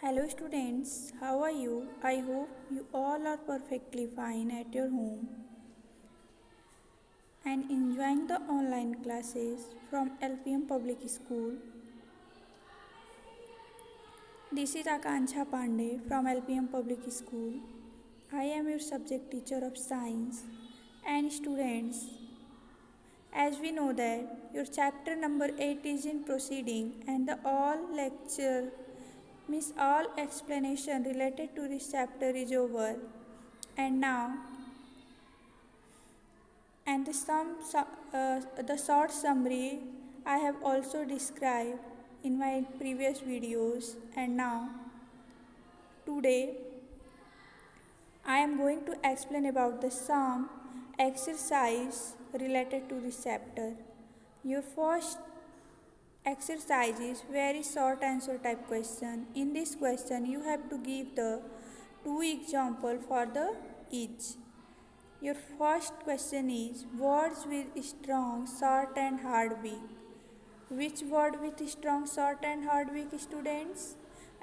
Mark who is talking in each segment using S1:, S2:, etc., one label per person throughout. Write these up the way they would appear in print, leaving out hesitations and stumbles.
S1: Hello students, how are you? I hope you all are perfectly fine at your home and enjoying the online classes from LPM Public School. This is Akanksha Pandey from LPM Public School. I am your subject teacher of science and students. As we know that your chapter number 8 is in proceeding and the all lecture means all explanation related to this chapter is over. And now and the short summary I have also described in my previous videos. And now today I am going to explain about the some exercise related to this chapter. Your first exercise is very short answer type question. In this question you have to give the two example for the each. Your first question is words with strong, short and hard beak. Which word with strong, short and hard beak, students?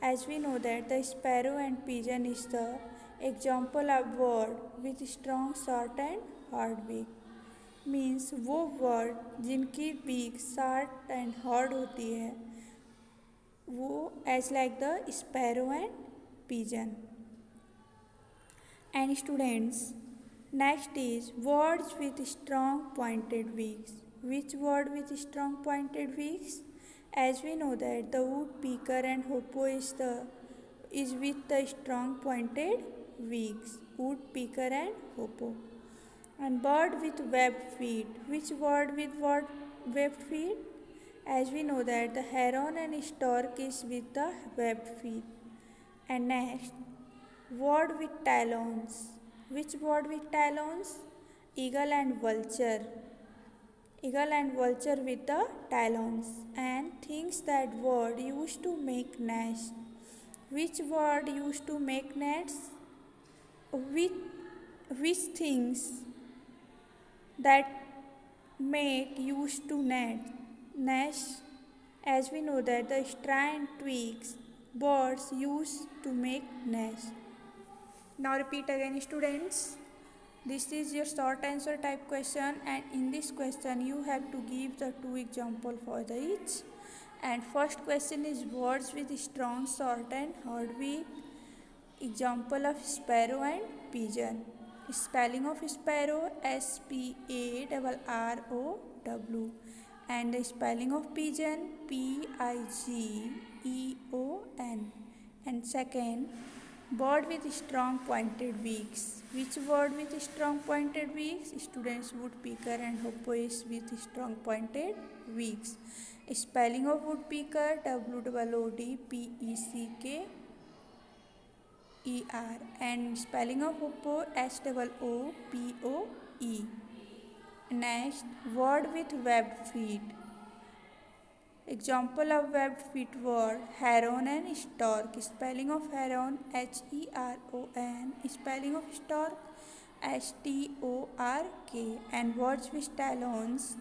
S1: As we know that the sparrow and pigeon is the example of word with strong, short and hard beak. Means वो word जिनकी beak short and hard होती है वो as like the sparrow and pigeon. And students, next is words with strong pointed beaks. Which word with strong pointed beaks? As we know that the woodpecker and hoopoe is with the strong pointed beaks. Woodpecker and hoopoe. And bird with webbed feet. Which word with webbed feet? As we know that the heron and stork is with the webbed feet. And next, word with talons. Which word with talons? Eagle and vulture. Eagle and vulture with the talons. And things that word used to make nest. Which word used to make nests? Which things that make used to nest? As we know that the straw and twigs birds used to make nest. Now repeat again, students. This is your short answer type question, and in this question you have to give the two example for the each. And first question is words with strong, short and hard beak. Example of sparrow and pigeon. Spelling of sparrow SPARROW, and the spelling of pigeon PIGEON. And second, bird with strong pointed beaks. Which bird with strong pointed beaks? Students, woodpecker and hoopoe is with strong pointed beaks. Spelling of woodpecker WOODPECKER, and spelling of hoopoe SOOPOE. Next, word with webbed feet. Example of webbed feet word heron and stork. Spelling of heron HERON. Spelling of stork STORK. And words with talons.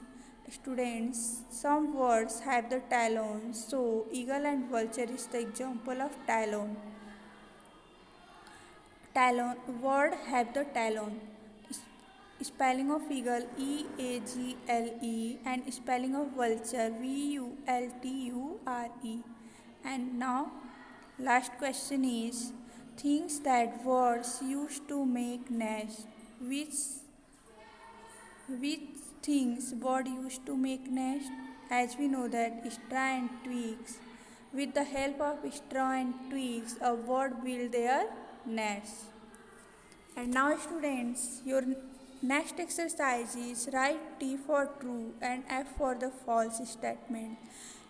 S1: Students, some words have the talons, so eagle and vulture is the example of talon. Talon word have the talon. Spelling of eagle EAGLE, and spelling of vulture VULTURE. And now last question is things that birds used to make nest. Which things bird used to make nest? As we know that straw and twigs. With the help of straw and twigs, a bird build their nests. And now students, your next exercise is write T for true and F for the false statement.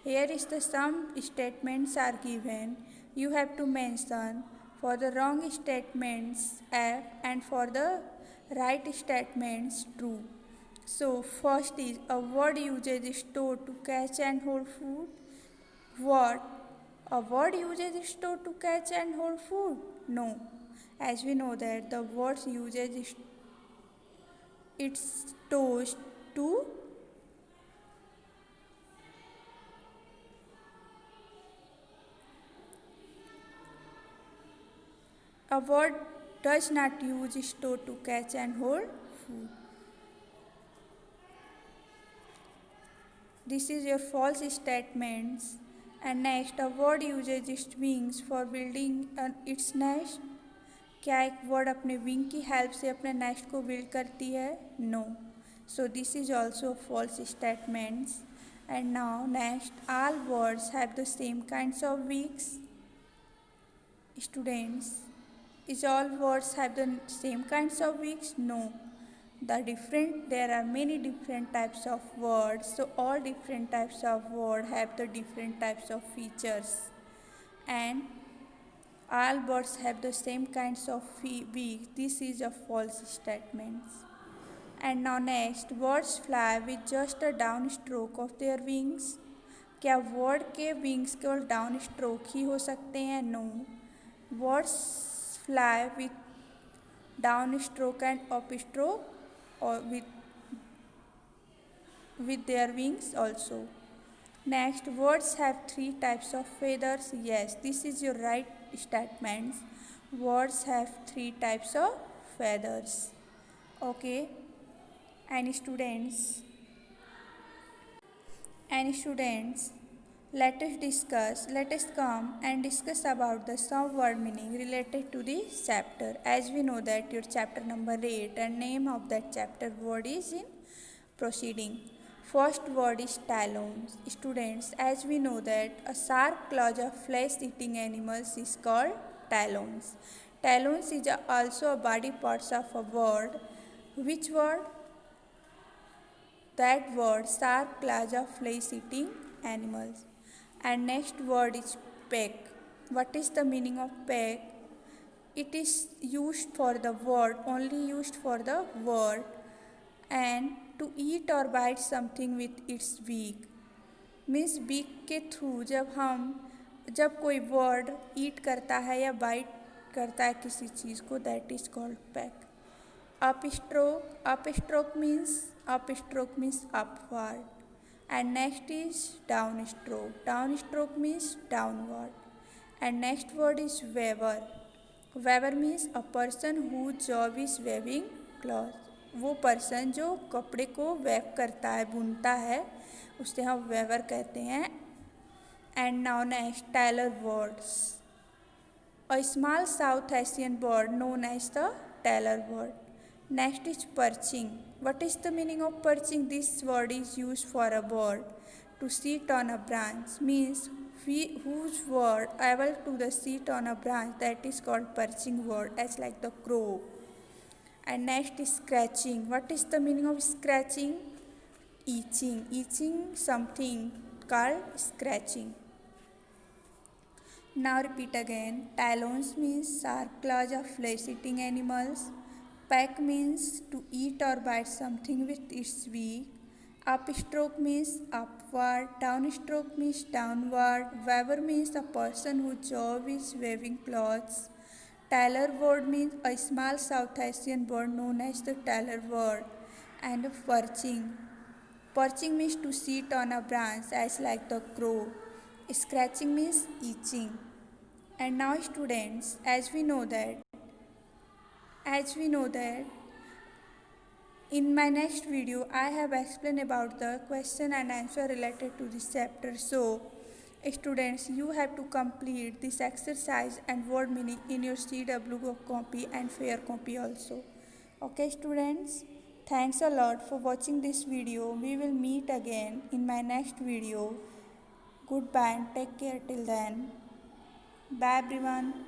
S1: Here is the some statements are given. You have to mention for the wrong statements F and for the right statements true. So first is a word uses store to catch and hold food. What? A word uses store to catch and hold food? No. As we know that the words uses its toes to A word does not use store to catch and hold food. This is your false statements. And next, a word uses its wings for building its nest. क्या एक word अपने wing की help से अपने nest को build करती है? No. So this is also false statements. And now next, all words have the same kinds of wings. Students, is all words have the same kinds of wings? No. There are many different types of words, so all different types of words have the different types of features, and all birds have the same kinds of wings. This is a false statement. And now next, birds fly with just a downstroke of their wings. क्या word के wings केवल down stroke ही हो सकते हैं? No. Birds fly with down stroke and up stroke, or with their wings also. Next, birds have 3 types of feathers. Yes, this is your right statement. Birds have 3 types of feathers. Okay. Any students? Let us come and discuss about the some word meaning related to this chapter. As we know that your chapter number 8 and name of that chapter word is in proceeding. First word is talons. Students, as we know that a sharp claws of flesh-eating animals is called talons. Talons is also a body parts of a bird. Which word? That word, sharp claws of flesh-eating animals. And next word is peck. What is the meaning of peck? It is used for the word, only used for the word, and to eat or bite something with its beak. Means beak के through जब कोई word ईट करता है या bite करता है किसी चीज़ को, that is called pack. Upstroke means upward. And next is downstroke. Downstroke means downward. And next word is weaver. Weaver means a person whose job is weaving cloth. वो पर्सन जो कपड़े को वेव करता है, बुनता है, उसे हम वेवर कहते हैं. And now next, tailor words. A small South Asian bird known as the teller bird. Next is perching. What is the meaning of perching? This word is used for a bird to sit on a branch. Means whose word able to the sit on a branch, that is called perching word, as like the crow. And next is scratching. What is the meaning of scratching? Itching something called scratching. Now repeat again. Talons means sharp claws of flesh-eating animals. Peck means to eat or bite something with its beak. Upstroke means upward. Downstroke means downward. Weaver means a person whose job is weaving clothes. Teller bird means a small South Asian bird known as the teller bird. And perching. Perching means to sit on a branch, as like the crow. Scratching means itching. And now students, as we know that in my next video I have explained about the question and answer related to this chapter. So students, you have to complete this exercise and word meaning in your CW copy and fair copy also. Okay students, thanks a lot for watching this video. We will meet again in my next video. Goodbye and take care till then. Bye everyone.